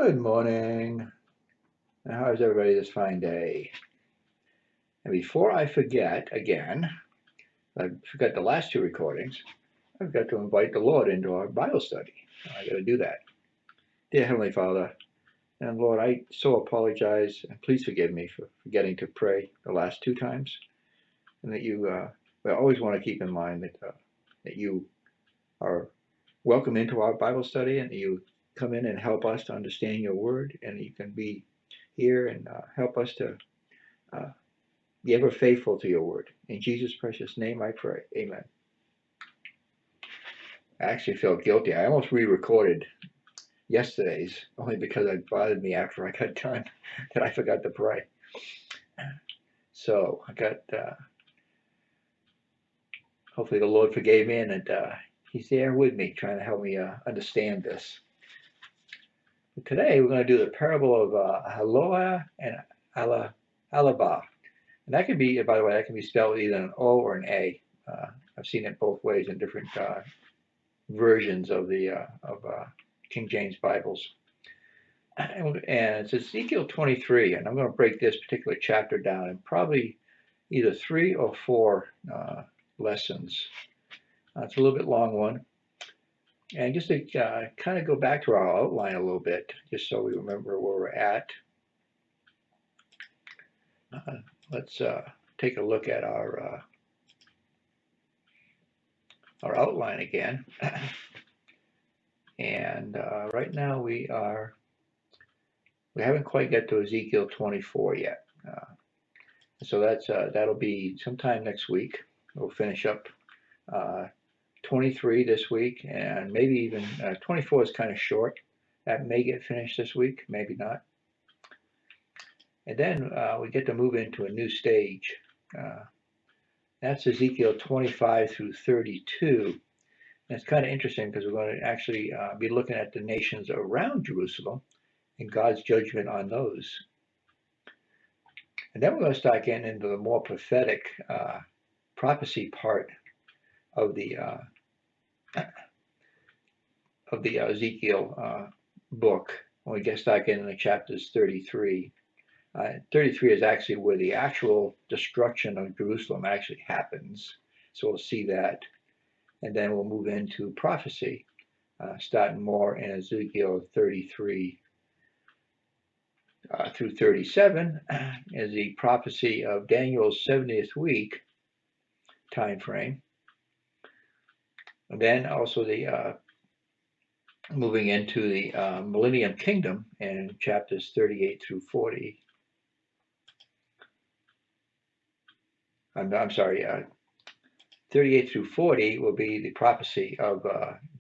Good morning. How's everybody this fine day? And before I forget again, I forgot the last two recordings, I've got to invite the Lord into our Bible study. I got to do that. Dear Heavenly Father, and Lord, I so apologize, and please forgive me for forgetting to pray the last two times, and that you, I always want to keep in mind that you are welcome into our Bible study, and that you come in and help us to understand your word, and you can be here and help us to be ever faithful to your word. In Jesus' precious name I pray. Amen. I actually feel guilty. I almost re-recorded yesterday's only because it bothered me after I got done that I forgot to pray. So I got, hopefully the Lord forgave me and that he's there with me trying to help me understand this. But today we're going to do the parable of Aholah and Aholibah. And that can be, by the way, that can be spelled either an O or an A. I've seen it both ways in different versions of the King James Bibles. And it's Ezekiel 23, and I'm going to break this particular chapter down in probably either 3 or 4 lessons. It's a little bit long one. And just to kind of go back to our outline a little bit, just so we remember where we're at. Let's take a look at our outline again. And right now we haven't quite got to Ezekiel 24 yet. So that'll be sometime next week. We'll finish up 23 this week, and maybe even 24 is kind of short. That may get finished this week, maybe not. And then we get to move into a new stage. That's Ezekiel 25 through 32. And it's kind of interesting because we're going to actually be looking at the nations around Jerusalem and God's judgment on those. And then we're going to start getting into the more prophetic prophecy part of the Ezekiel book. When we start getting into chapters 33. 33 is actually where the actual destruction of Jerusalem actually happens. So we'll see that. And then we'll move into prophecy, starting more in Ezekiel 33 through 37 is the prophecy of Daniel's 70th week time frame. And then also the moving into the Millennium Kingdom in chapters 38 through 40. I'm sorry, 38 through 40 will be the prophecy of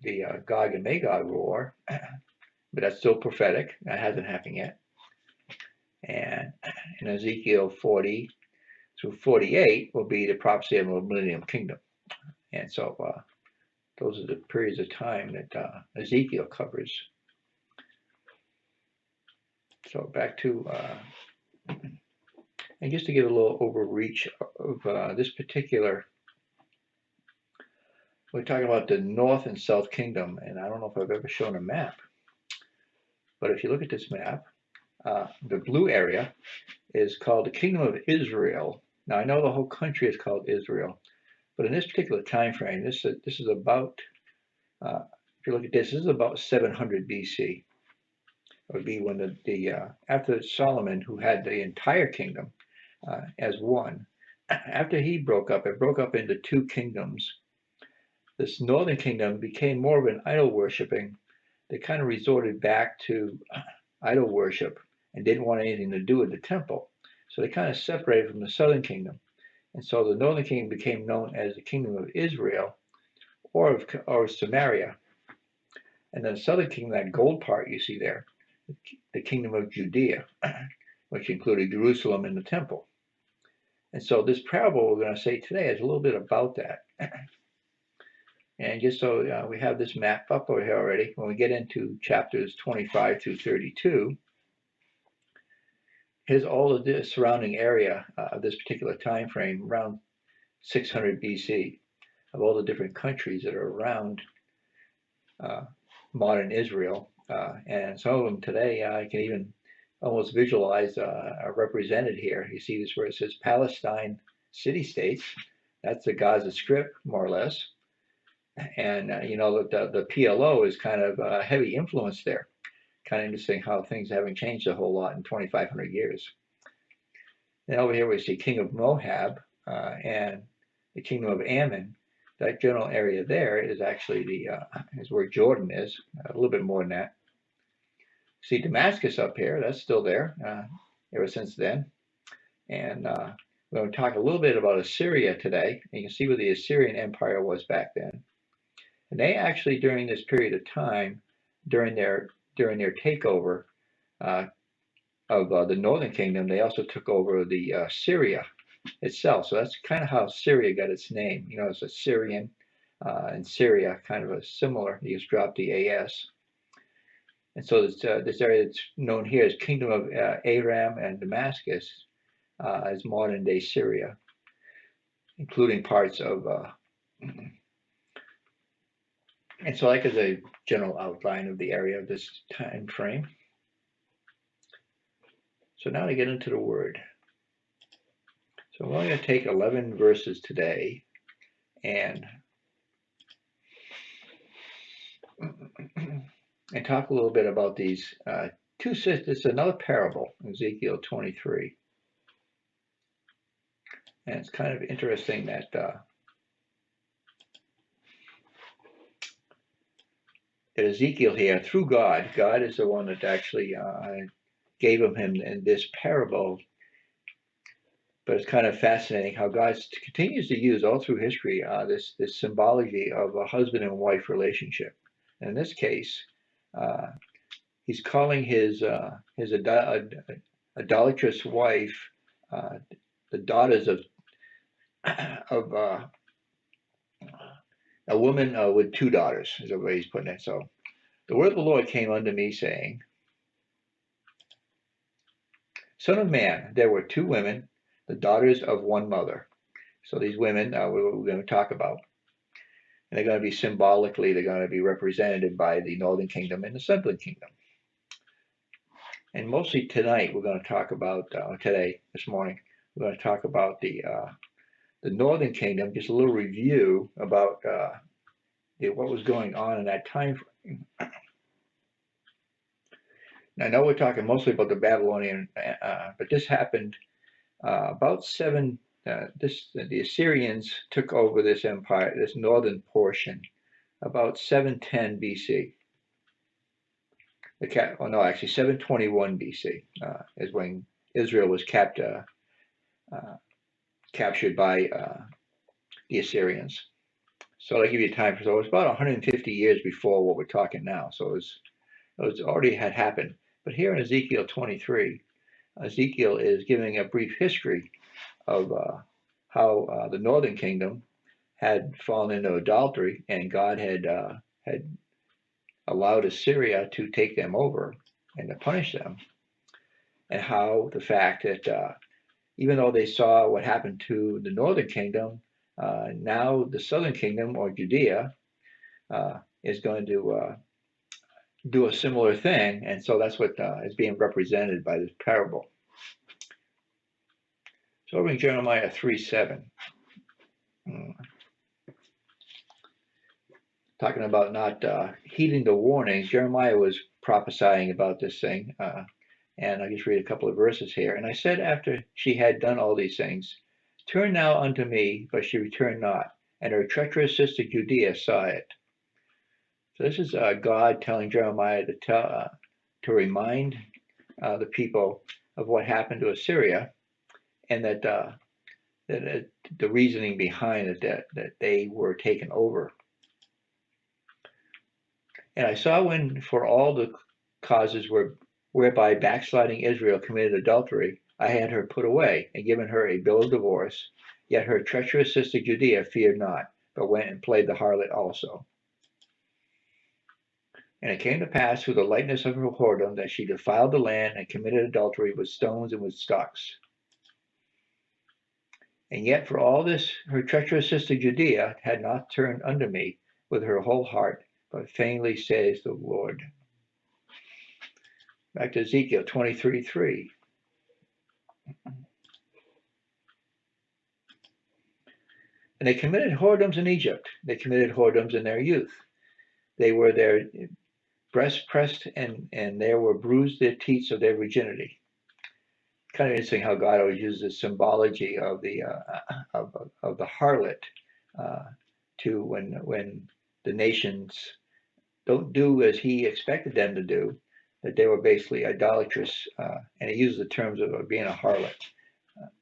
the Gog and Magog war, but that's still prophetic. That hasn't happened yet. And in Ezekiel 40 through 48 will be the prophecy of the Millennium Kingdom. And so those are the periods of time that Ezekiel covers. So back to, and just to give a little overreach of this particular, we're talking about the North and South Kingdom, and I don't know if I've ever shown a map, but if you look at this map, the blue area is called the Kingdom of Israel. Now I know the whole country is called Israel, but in this particular time frame, this is about, if you look at this is about 700 BC. It would be when after Solomon, who had the entire kingdom as one, after he broke up, it broke up into 2 kingdoms. This northern kingdom became more of an idol worshiping. They kind of resorted back to idol worship and didn't want anything to do with the temple. So they kind of separated from the southern kingdom. And so the northern kingdom became known as the Kingdom of Israel or Samaria. And then the southern kingdom, that gold part you see there, the Kingdom of Judea, which included Jerusalem and the temple. And so this parable we're going to say today is a little bit about that. And just so we have this map up over here already, when we get into chapters 25 through 32, here's all of the surrounding area of this particular time frame, around 600 BC, of all the different countries that are around modern Israel. And some of them today, I can even almost visualize are represented here. You see this where it says Palestine city-states. That's the Gaza Strip, more or less. And the PLO is kind of a heavy influence there. Kind of interesting how things haven't changed a whole lot in 2,500 years. And over here we see King of Moab and the Kingdom of Ammon. That general area there is actually is where Jordan is, a little bit more than that. See Damascus up here, that's still there ever since then. And we're going to talk a little bit about Assyria today. And you can see where the Assyrian Empire was back then. And they actually, during this period of time, during their takeover of the northern kingdom, they also took over the Syria itself. So that's kind of how Syria got its name. You know, it's Assyrian and Syria, kind of a similar. You just drop the AS. And so this area that's known here as Kingdom of Aram and Damascus is modern day Syria, including parts of. And so, like as a general outline of the area of this time frame. So now to get into the word. So we're only going to take 11 verses today and talk a little bit about these two sisters. It's another parable, Ezekiel 23. And it's kind of interesting that Ezekiel here, through God is the one that actually gave him in this parable. But it's kind of fascinating how God continues to use all through history this symbology of a husband and wife relationship. And in this case, he's calling his idolatrous wife the daughters of a woman with two daughters, is the way he's putting it. So the word of the Lord came unto me, saying, Son of man, there were two women, the daughters of one mother. So these women we're going to talk about. And they're going to be symbolically, they're going to be represented by the northern kingdom and the southern kingdom. And mostly tonight, we're going to talk about, this morning, we're going to talk about the northern kingdom, just a little review about what was going on in that time frame. Now, I know we're talking mostly about the Babylonian, but this happened about the Assyrians took over this empire, this northern portion, about 710 BC. Actually 721 BC is when Israel was captured by the Assyrians. So I'll give you time. So it was about 150 years before what we're talking now. So it was already had happened. But here in Ezekiel 23, Ezekiel is giving a brief history of how the northern kingdom had fallen into adultery, and God had allowed Assyria to take them over and to punish them, and how the fact that even though they saw what happened to the northern kingdom, now the southern kingdom, or Judea, is going to do a similar thing, and so that's what is being represented by this parable. So over in Jeremiah 3:7, talking about not heeding the warnings, Jeremiah was prophesying about this thing, and I'll just read a couple of verses here. And I said, after she had done all these things, Turn now unto me, but she returned not, and her treacherous sister Judea saw it. So this is God telling Jeremiah to remind the people of what happened to Assyria, and that the reasoning behind it, that they were taken over. And I saw when for all the causes whereby backsliding Israel committed adultery, I had her put away and given her a bill of divorce. Yet her treacherous sister Judea feared not, but went and played the harlot also. And it came to pass through the lightness of her whoredom that she defiled the land and committed adultery with stones and with stocks. And yet for all this her treacherous sister Judea had not turned unto me with her whole heart, but vainly says the Lord. Back to Ezekiel 23:3. And they committed whoredoms in Egypt. They committed whoredoms in their youth. They were their breast pressed, and there were bruised their teats of their virginity. Kind of interesting how God always uses the symbology of the harlot to when the nations don't do as He expected them to do, that they were basically idolatrous, and He uses the terms of being a harlot,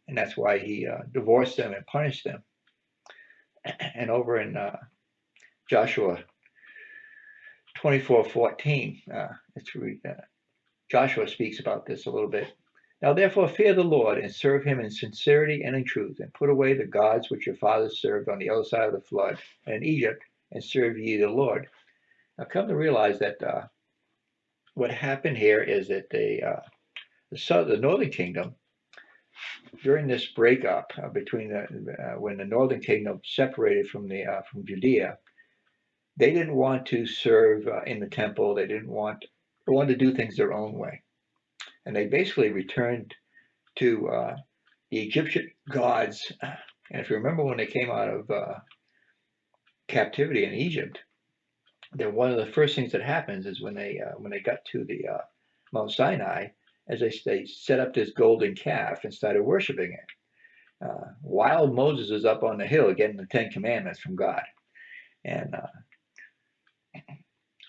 and that's why He divorced them and punished them. And over in Joshua 24:14, Joshua speaks about this a little bit. Now therefore fear the Lord and serve him in sincerity and in truth, and put away the gods which your fathers served on the other side of the flood and in Egypt, and serve ye the Lord. Now come to realize that what happened here is that the northern kingdom, during this breakup between when the northern kingdom separated from Judea, they didn't want to serve in the temple. They wanted to do things their own way, and they basically returned to the Egyptian gods. And if you remember, when they came out of captivity in Egypt, then one of the first things that happens is when they got to the Mount Sinai, as they set up this golden calf and started worshiping it, while Moses is up on the hill getting the 10 Commandments from God. And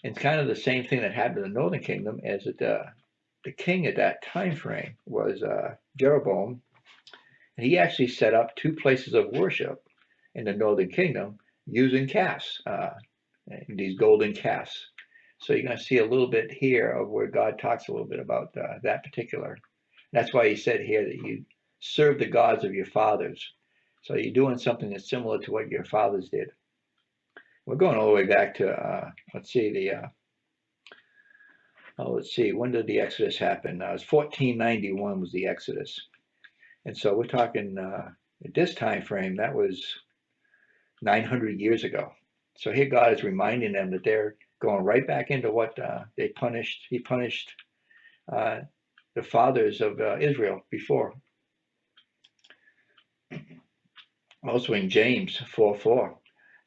it's kind of the same thing that happened in the northern kingdom, as that the king at that time frame was Jeroboam, and he actually set up 2 places of worship in the northern kingdom using calves, these golden calves. So you're going to see a little bit here of where God talks a little bit about that particular. That's why He said here that you serve the gods of your fathers. So you're doing something that's similar to what your fathers did. We're going all the way back to let's see, when did the Exodus happen? It was 1491 was the Exodus, and so we're talking at this time frame, that was 900 years ago. So here God is reminding them that they're going right back into what He punished the fathers of Israel before. Also in James 4:4,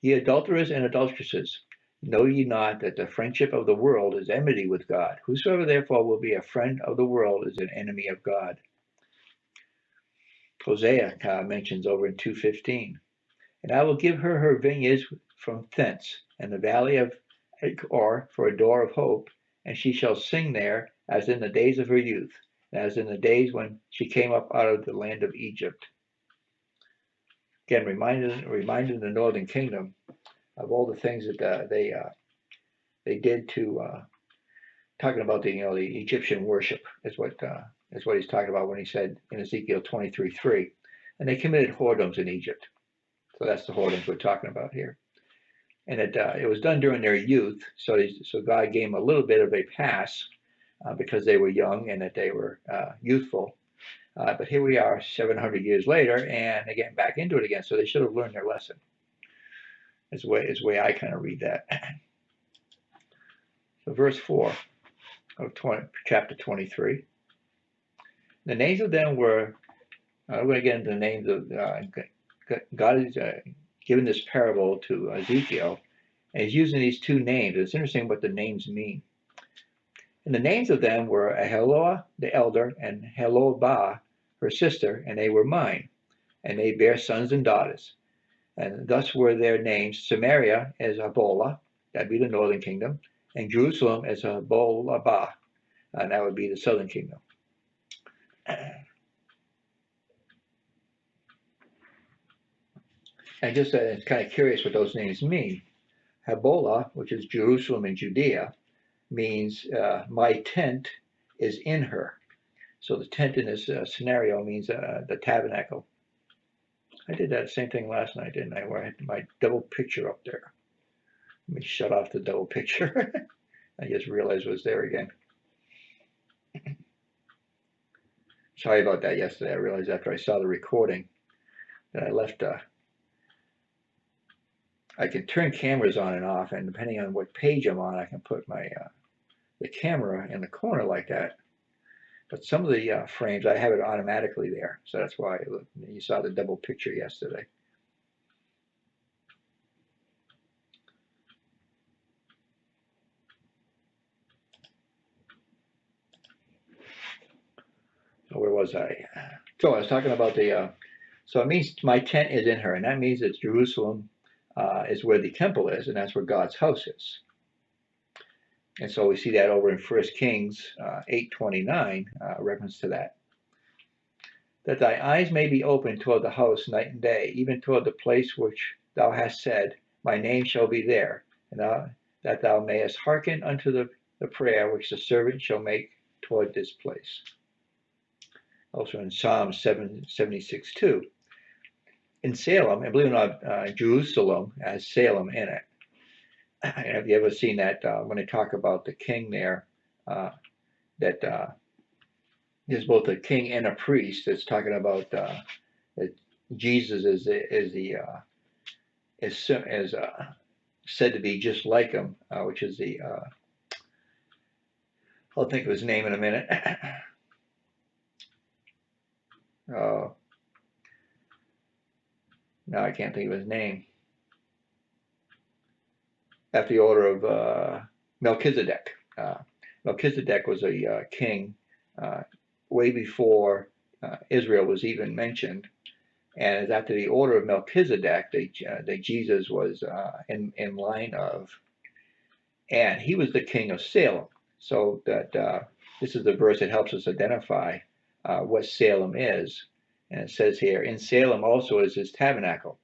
ye adulterers and adulteresses, know ye not that the friendship of the world is enmity with God? Whosoever therefore will be a friend of the world is an enemy of God. Hosea mentions over in 2:15, and I will give her vineyards from thence, and the valley of Achor for a door of hope, and she shall sing there as in the days of her youth, and as in the days when she came up out of the land of Egypt. Again, reminding the northern kingdom of all the things that they did to talking about the Egyptian worship is what He's talking about when He said in Ezekiel 23:3, and they committed whoredoms in Egypt. So that's the whoredoms we're talking about here. And it was done during their youth, so God gave them a little bit of a pass because they were young and that they were youthful. But here we are 700 years later, and they're getting back into it again, so they should have learned their lesson. Is the way I kind of read that. So verse 4 of chapter 23. The names of them were, we're going to get into the names of, God is giving this parable to Ezekiel, and He's using these 2 names. It's interesting what the names mean. And the names of them were Aholah the elder and Aholibah her sister, and they were mine, and they bare sons and daughters. And thus were their names: Samaria as Aholah, that'd be the northern kingdom, and Jerusalem as Aholibah, and that would be the southern kingdom. And just it's kind of curious what those names mean. Aholah, which is Jerusalem in Judea, means my tent is in her. So the tent in this scenario means the tabernacle. I did that same thing last night, didn't I? Where I had my double picture up there. Let me shut off the double picture. I just realized it was there again. Sorry about that yesterday. I realized after I saw the recording that I left. I can turn cameras on and off, and depending on what page I'm on, I can put my the camera in the corner like that. But some of the frames, I have it automatically there. So that's why you saw the double picture yesterday. So where was I? So I was talking about so it means my tent is in her, and that means that Jerusalem is where the temple is, and that's where God's house is. And so we see that over in 1 Kings 8:29, reference to that. That thy eyes may be open toward the house night and day, even toward the place which thou hast said, my name shall be there, and that thou mayest hearken unto the prayer which the servant shall make toward this place. Also in Psalm 76:2. In Salem, and believe it or not, Jerusalem has Salem in it. Have you ever seen that when they talk about the king there, that there's both a king and a priest. It's talking about that Jesus is said to be just like him, which is the I'll think of his name in a minute. No, I can't think of his name. After the order of Melchizedek. Melchizedek was a king way before Israel was even mentioned, and it's after the order of Melchizedek that Jesus was in line of, and he was the king of Salem. So that this is the verse that helps us identify what Salem is, and it says here, in Salem also is his tabernacle,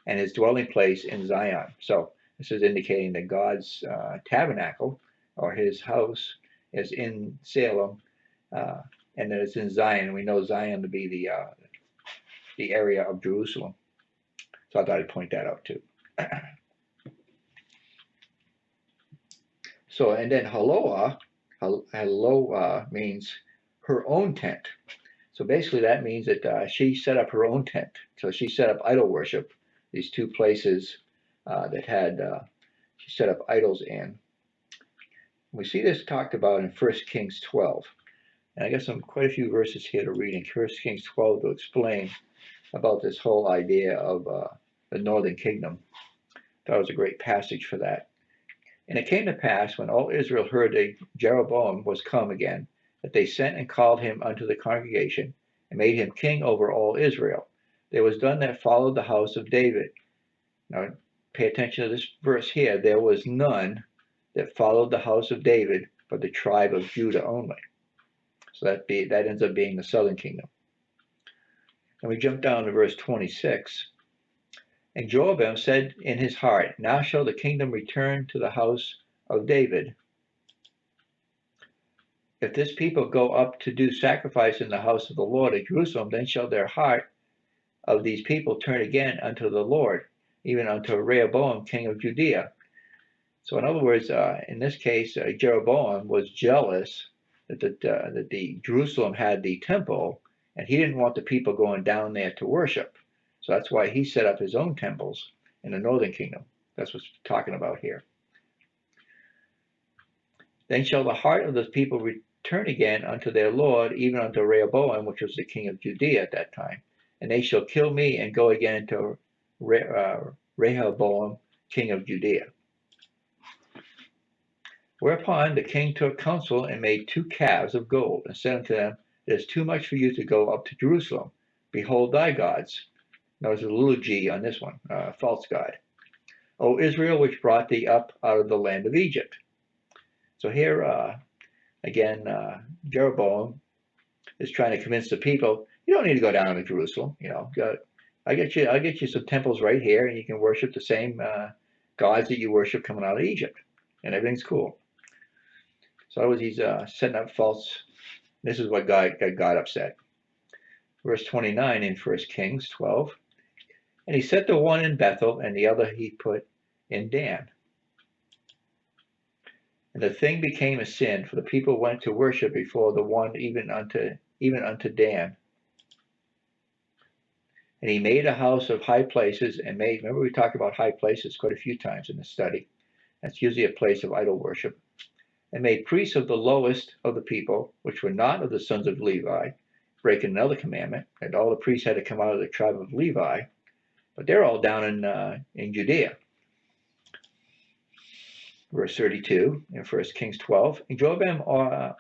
and his dwelling place in Zion. So this is indicating that God's tabernacle, or his house, is in Salem, and that it's in Zion. We know Zion to be the area of Jerusalem. So I thought I'd point that out too. So, and then Aholah means her own tent. So basically that means that she set up her own tent. So she set up idol worship, these two places that had, she set up idols in. We see this talked about in 1 Kings 12. And I got quite a few verses here to read in 1 Kings 12 to explain about this whole idea of the northern kingdom. I thought it was a great passage for that. And it came to pass, when all Israel heard that Jeroboam was come again, that they sent and called him unto the congregation, and made him king over all Israel. There was none that followed the house of David. Now, pay attention to this verse here. There was none that followed the house of David, but the tribe of Judah only. So that ends up being the southern kingdom. And we jump down to verse 26. And Jeroboam said in his heart, now shall the kingdom return to the house of David. If this people go up to do sacrifice in the house of the Lord at Jerusalem, then shall their heart of these people turn again unto the Lord, even unto Rehoboam, king of Judea. So in other words, in this case, Jeroboam was jealous that the Jerusalem had the temple, and he didn't want the people going down there to worship. So that's why he set up his own temples in the northern kingdom. That's what's talking about here. Then shall the heart of the people return again unto their Lord, even unto Rehoboam, which was the king of Judea at that time. And they shall kill me and go again to Rehoboam, king of Judea. Whereupon the king took counsel and made 2 calves of gold, and said unto them, it is too much for you to go up to Jerusalem. Behold thy gods. Notice a little g on this one, false god. O Israel, which brought thee up out of the land of Egypt. So here, again, Jeroboam is trying to convince the people, you don't need to go down to Jerusalem. I'll get you some temples right here, and you can worship the same gods that you worship coming out of Egypt, and everything's cool. So he's setting up false. This is what got God upset. Verse 29 in 1 Kings 12. And he set the one in Bethel, and the other he put in Dan. And the thing became a sin, for the people went to worship before the one even unto Dan. And he made a house of high places, and remember we talked about high places quite a few times in the study. That's usually a place of idol worship. and made priests of the lowest of the people, which were not of the sons of Levi, breaking another commandment, that all the priests had to come out of the tribe of Levi, but they're all down in Judea. Verse 32 in 1 Kings 12. And Joabam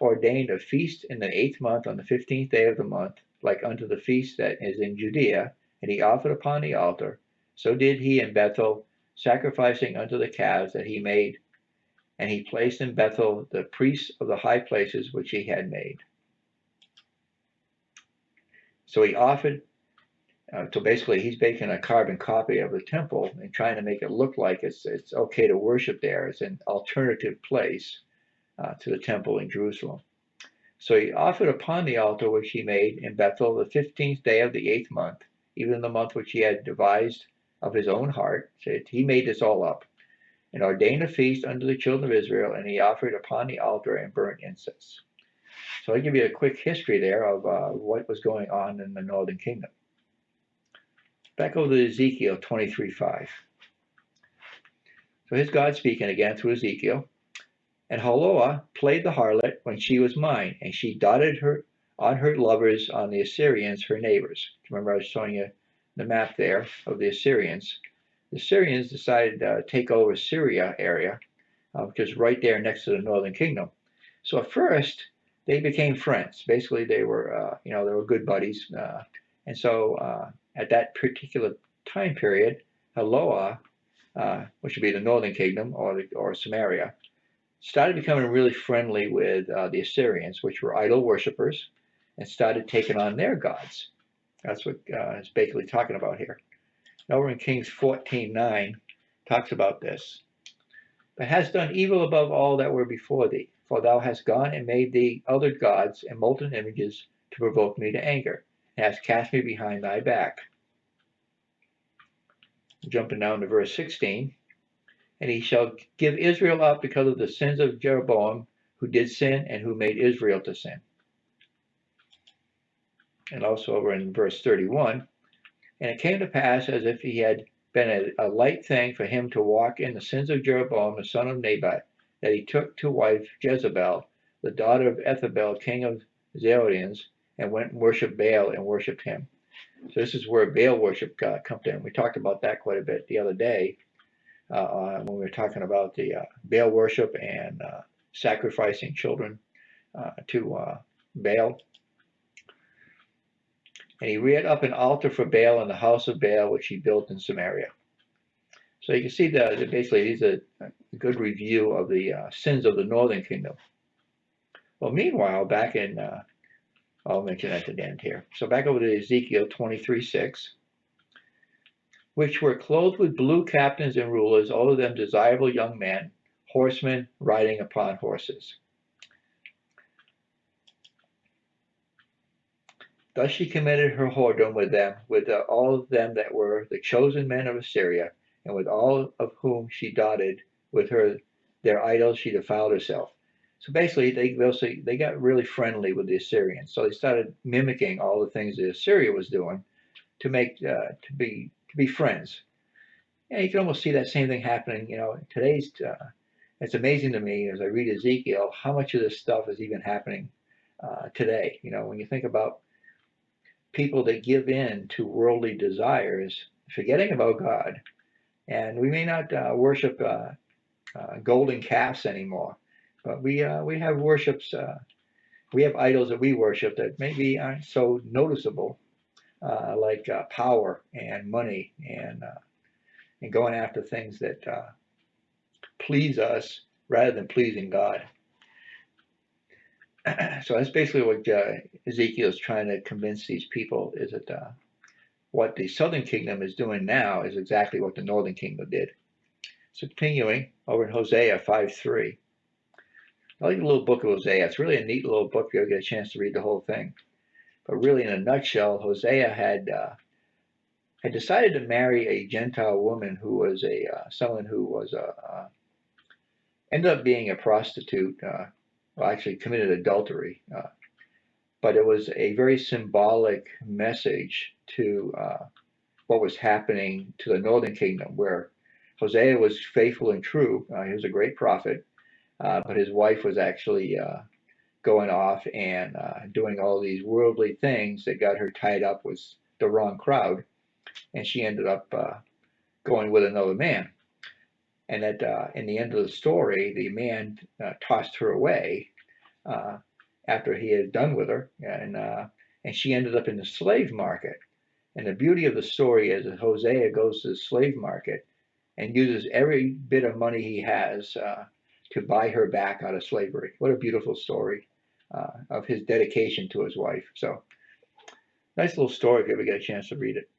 ordained a feast in the 8th month on the 15th day of the month, like unto the feast that is in Judea, and he offered upon the altar. So did he in Bethel, sacrificing unto the calves that he made, and he placed in Bethel the priests of the high places which he had made. So he offered, so basically he's making a carbon copy of the temple and trying to make it look like it's okay to worship there. It's an alternative place to the temple in Jerusalem. So he offered upon the altar which he made in Bethel the 15th day of the 8th month, even the month which he had devised of his own heart. So he made this all up, and ordained a feast unto the children of Israel, and he offered upon the altar and burnt incense. So I'll give you a quick history there of what was going on in the northern kingdom. Back over to Ezekiel 23:5. So here's God speaking again through Ezekiel. And Aholah played the harlot when she was mine, and she dotted her on her lovers on the Assyrians, her neighbors. Remember I was showing you the map there of the Assyrians. The Assyrians decided to take over Syria area, which is right there next to the northern kingdom. So at first, they became friends. Basically, they were, they were good buddies. And so at that particular time period, Aholah, which would be the northern kingdom or Samaria, started becoming really friendly with the Assyrians, which were idol worshippers, and started taking on their gods. That's what it's basically talking about here. Over in Kings 14:9, talks about this. But hast done evil above all that were before thee, for thou hast gone and made thee other gods and molten images to provoke me to anger, and hast cast me behind thy back. Jumping down to verse 16. And he shall give Israel up because of the sins of Jeroboam, who did sin and who made Israel to sin. And also over in verse 31, and it came to pass as if he had been a light thing for him to walk in the sins of Jeroboam, the son of Nebat, that he took to wife Jezebel, the daughter of Ethabel, king of Zidonians, and went and worshipped Baal and worshipped him. So this is where Baal worship comes in. We talked about that quite a bit the other day when we were talking about the Baal worship and sacrificing children to Baal. And he reared up an altar for Baal in the house of Baal, which he built in Samaria. So you can see that basically these are a good review of the sins of the northern kingdom. Well, meanwhile, back in, I'll mention at the end here. So back over to Ezekiel 23:6, which were clothed with blue captains and rulers, all of them desirable young men, horsemen riding upon horses. Thus she committed her whoredom with them, with all of them that were the chosen men of Assyria, and with all of whom she dotted with her their idols, she defiled herself. So basically, they got really friendly with the Assyrians. So they started mimicking all the things that Assyria was doing to make to be friends. And you can almost see that same thing happening. Today's. It's amazing to me as I read Ezekiel how much of this stuff is even happening today. When you think about people that give in to worldly desires, forgetting about God. And we may not worship golden calves anymore, but we have worships. We have idols that we worship that maybe aren't so noticeable, like power and money and going after things that please us rather than pleasing God. So that's basically what Ezekiel is trying to convince these people, is that what the southern kingdom is doing now is exactly what the northern kingdom did. So continuing over in Hosea 5:3. I like the little book of Hosea. It's really a neat little book if you ever get a chance to read the whole thing. But really, in a nutshell, Hosea had decided to marry a Gentile woman who was someone who was ended up being a prostitute. Actually committed adultery. But it was a very symbolic message to what was happening to the northern kingdom, where Hosea was faithful and true. He was a great prophet, but his wife was actually going off and doing all these worldly things that got her tied up with the wrong crowd, and she ended up going with another man. And that in the end of the story, the man tossed her away uh, after he had done with her, and she ended up in the slave market. And the beauty of the story is that Hosea goes to the slave market and uses every bit of money he has to buy her back out of slavery. What a beautiful story of his dedication to his wife. So, nice little story if you ever get a chance to read it.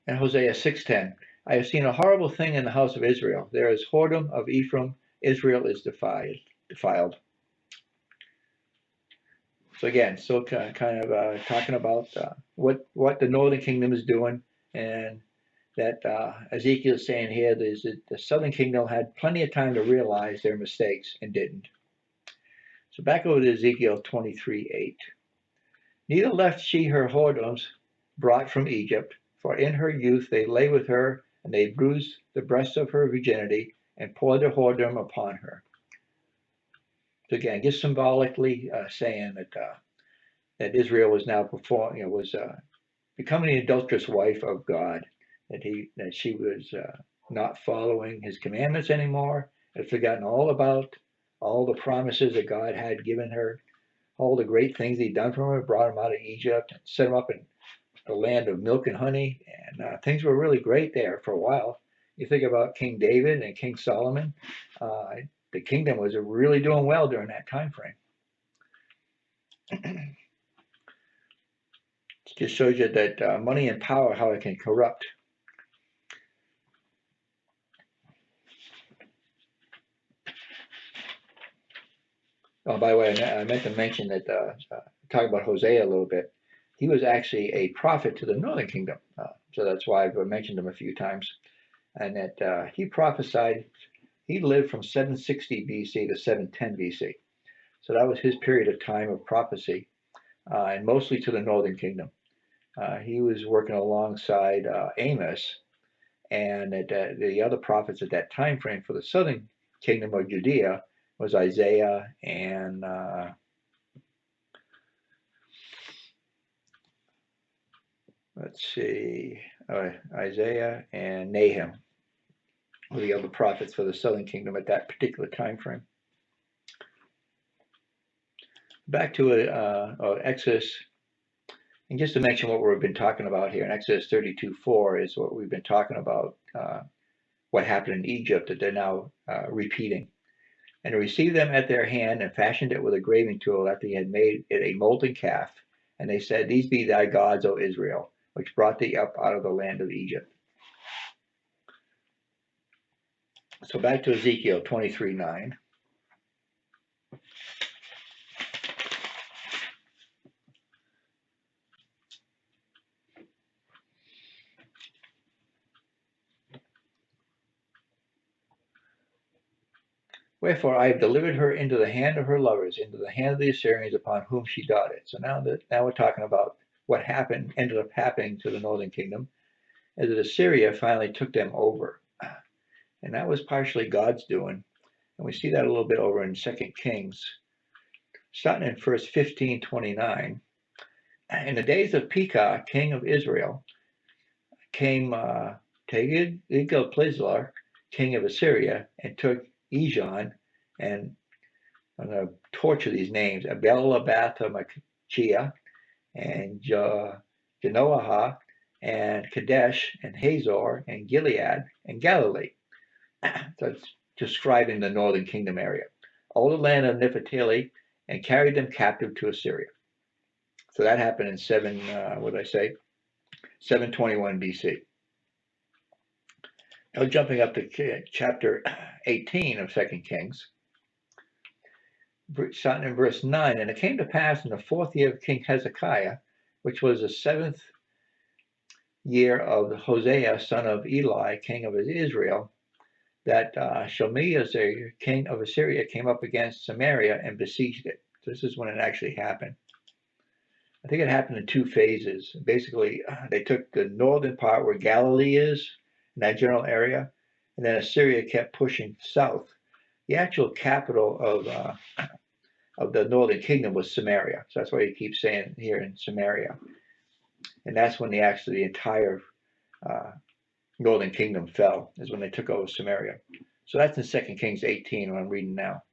And Hosea 6:10, I have seen a horrible thing in the house of Israel. There is whoredom of Ephraim. Israel is defiled. So again, still kind of talking about what the northern kingdom is doing, and that Ezekiel is saying here is that the southern kingdom had plenty of time to realize their mistakes and didn't. So back over to Ezekiel 23:8. Neither left she her whoredoms brought from Egypt, for in her youth they lay with her, and they bruised the breast of her virginity, and poured their whoredom upon her. So again, just symbolically saying that Israel was now becoming the adulterous wife of God, that she was not following His commandments anymore, had forgotten all about all the promises that God had given her, all the great things He'd done for her, brought him out of Egypt, and set him up in the land of milk and honey, and things were really great there for a while. You think about King David and King Solomon, the kingdom was really doing well during that time frame. It just shows you that money and power, how it can corrupt. Oh, by the way, I meant to mention that, talking about Hosea a little bit, he was actually a prophet to the northern kingdom. So that's why I've mentioned him a few times. And that he prophesied, he lived from 760 BC to 710 BC. So that was his period of time of prophecy, and mostly to the northern kingdom. He was working alongside Amos, and the other prophets at that time frame for the southern kingdom of Judea was Isaiah and Isaiah and Nahum were the other prophets for the southern kingdom at that particular time frame. Back to Exodus, and just to mention what we've been talking about here in Exodus 32:4 is what we've been talking about, what happened in Egypt that they're now repeating. And received them at their hand and fashioned it with a graving tool after he had made it a molten calf. And they said, These be thy gods, O Israel, which brought thee up out of the land of Egypt. So back to Ezekiel 23:9. Wherefore I have delivered her into the hand of her lovers, into the hand of the Assyrians upon whom she doted. So now we're talking about what ended up happening to the northern kingdom, is that Assyria finally took them over. And that was partially God's doing. And we see that a little bit over in 2 Kings, starting in verse 15:29. In the days of Pekah, king of Israel, came Tiglath-Pileser, king of Assyria, and took Ijon, and I'm going to torture these names, Abel-Abath-Machia, and Janoahah, and Kadesh, and Hazor, and Gilead, and Galilee. So it's describing the northern kingdom area. All the land of Naphtali, and carried them captive to Assyria. So that happened in 721 BC. Now jumping up to chapter 18 of 2 Kings, starting in verse 9, and it came to pass in the 4th year of King Hezekiah, which was the 7th year of Hosea, son of Eli, king of Israel, that Shalmaneser, king of Assyria, came up against Samaria and besieged it. So this is when it actually happened. I think it happened in 2 phases. Basically, they took the northern part where Galilee is, in that general area, and then Assyria kept pushing south. The actual capital of the northern kingdom was Samaria. So that's why he keeps saying here in Samaria. And that's when the entire uh, northern kingdom fell, is when they took over Samaria. So that's in 2 Kings 18, what I'm reading now.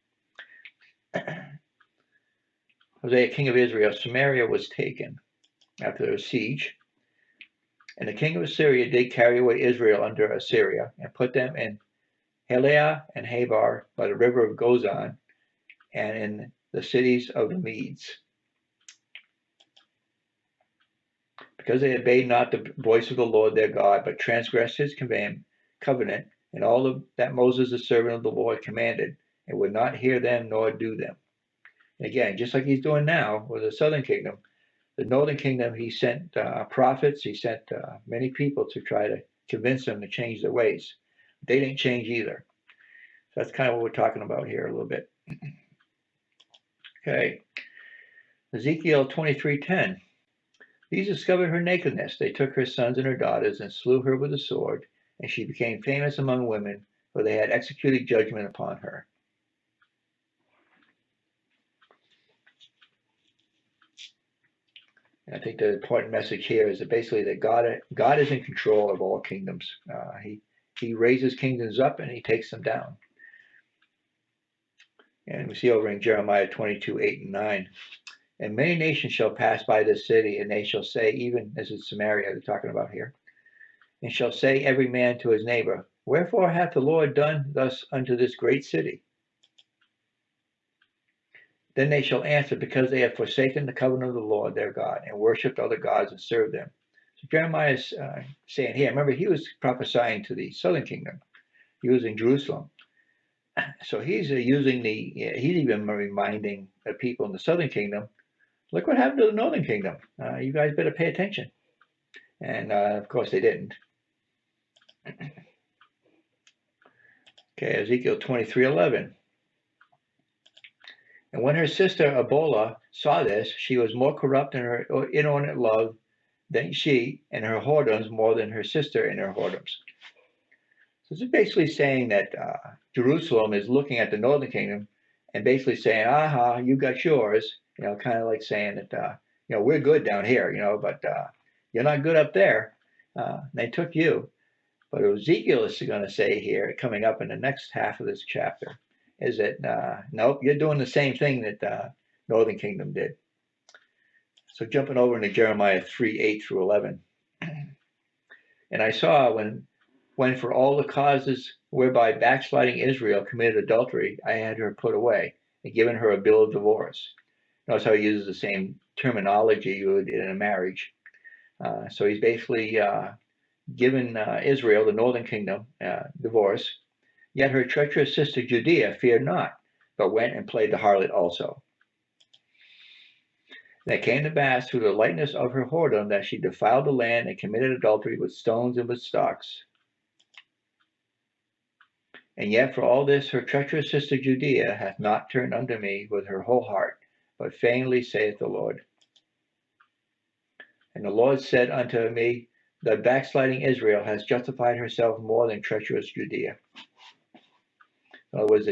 Hosea, king of Israel, Samaria was taken after a siege. And the king of Assyria did carry away Israel under Assyria, and put them in Heleah and Habar by the river of Gozan, and in the cities of the Medes. Because they obeyed not the voice of the Lord their God, but transgressed his covenant, and all that Moses the servant of the Lord commanded, and would not hear them nor do them. And again, just like he's doing now with the southern kingdom, the northern kingdom, he sent prophets, he sent many people to try to convince them to change their ways. They didn't change either. So that's kind of what we're talking about here a little bit. Okay. Ezekiel 23:10. These discovered her nakedness. They took her sons and her daughters and slew her with a sword, and she became famous among women, for they had executed judgment upon her. And I think the important message here is that basically that God is in control of all kingdoms. He raises kingdoms up and he takes them down. And we see over in Jeremiah 22:8 and 9. And many nations shall pass by this city, and they shall say, even this is Samaria they're talking about here, and shall say every man to his neighbor, wherefore hath the Lord done thus unto this great city? Then they shall answer, because they have forsaken the covenant of the Lord their God, and worshipped other gods and served them. So Jeremiah is saying here, remember, he was prophesying to the southern kingdom. He was in Jerusalem. So he's he's even reminding the people in the southern kingdom, look what happened to the northern kingdom. You guys better pay attention. And of course they didn't. Okay, Ezekiel 23:11. And when her sister Aholah saw this, she was more corrupt in her inordinate love than she, and her whoredoms more than her sister in her whoredoms. So it's basically saying that Jerusalem is looking at the northern kingdom and basically saying, aha, you got yours, kind of like saying that, we're good down here, but you're not good up there. They took you. But Ezekiel is going to say here, coming up in the next half of this chapter, is that, nope, you're doing the same thing that northern kingdom did. So jumping over into Jeremiah 3:8 through 11. And I saw when for all the causes whereby backsliding Israel committed adultery, I had her put away and given her a bill of divorce. Notice how he uses the same terminology you would in a marriage. So he's basically given Israel, the northern kingdom, divorce. Yet her treacherous sister Judea feared not, but went and played the harlot also. And it came to pass through the lightness of her whoredom that she defiled the land and committed adultery with stones and with stocks. And yet for all this her treacherous sister Judea hath not turned unto me with her whole heart, but feignedly saith the Lord. And the Lord said unto me, the backsliding Israel has justified herself more than treacherous Judea. In other words,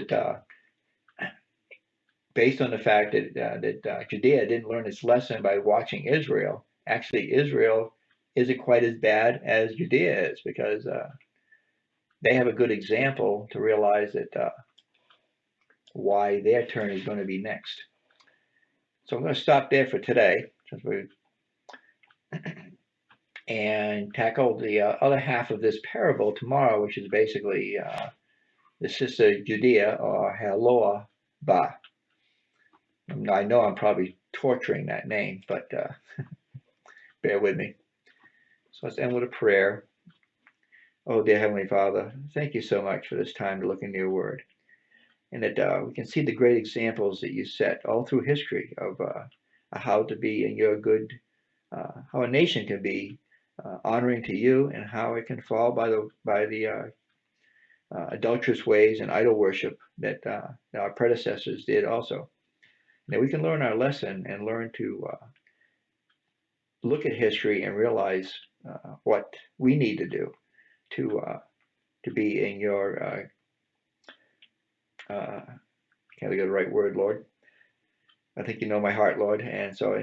based on the fact that Judea didn't learn its lesson by watching Israel, actually Israel isn't quite as bad as Judea is, because they have a good example to realize that why their turn is going to be next. So I'm going to stop there for today, and tackle the other half of this parable tomorrow, which is basically the sister Judea, or Aholibah. I know I'm probably torturing that name, but bear with me. So let's end with a prayer. Oh, dear Heavenly Father, thank you so much for this time to look into your word. And that we can see the great examples that you set all through history of how to be in your good, how a nation can be honoring to you, and how it can fall by the adulterous ways and idol worship that our predecessors did also. And that we can learn our lesson and learn to look at history and realize what we need to do to to be in your, can't think of the right word, Lord. I think you know my heart, Lord. And so,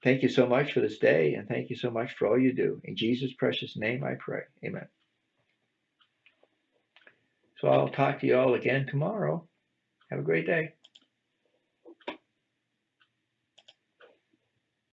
thank you so much for this day, and thank you so much for all you do. In Jesus' precious name I pray. Amen. So I'll talk to you all again tomorrow. Have a great day.